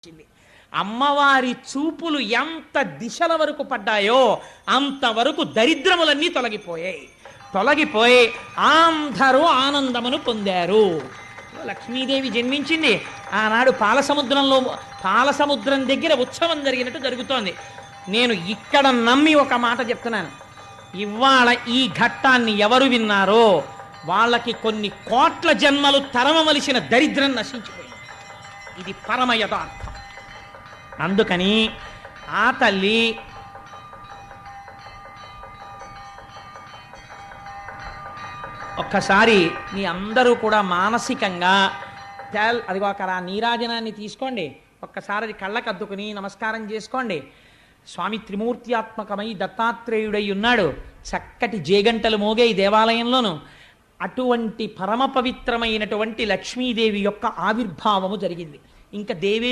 వచ్చింది. అమ్మవారి చూపులు ఎంత దిశల వరకు పడ్డాయో అంతవరకు దరిద్రములన్నీ తొలగిపోయి అందరూ ఆనందమును పొందారు. లక్ష్మీదేవి జన్మించింది ఆనాడు పాలసముద్రం దగ్గర ఉత్సవం జరిగినట్టు జరుగుతోంది. నేను ఇక్కడ నమ్మి ఒక మాట చెప్తున్నాను. ఇవాళ ఈ ఘట్టాన్ని ఎవరు విన్నారో వాళ్ళకి కొన్ని కోట్ల జన్మలు తరమవలసిన దరిద్రం నశించిపోయింది. ఇది పరమ యథార్థం. అందుకని ఆ తల్లి ఒక్కసారి మీ అందరూ కూడా మానసికంగా అదిగో అక్కడ ఆ నీరాజనాన్ని తీసుకోండి, ఒక్కసారి అది కళ్ళకద్దుకుని నమస్కారం చేసుకోండి. స్వామి త్రిమూర్త్యాత్మకమై దత్తాత్రేయుడై ఉన్నాడు. చక్కటి జేగంటలు మోగే ఈ దేవాలయంలోను అటువంటి పరమ పవిత్రమైనటువంటి లక్ష్మీదేవి యొక్క ఆవిర్భావము జరిగింది. ఇంకా దేవే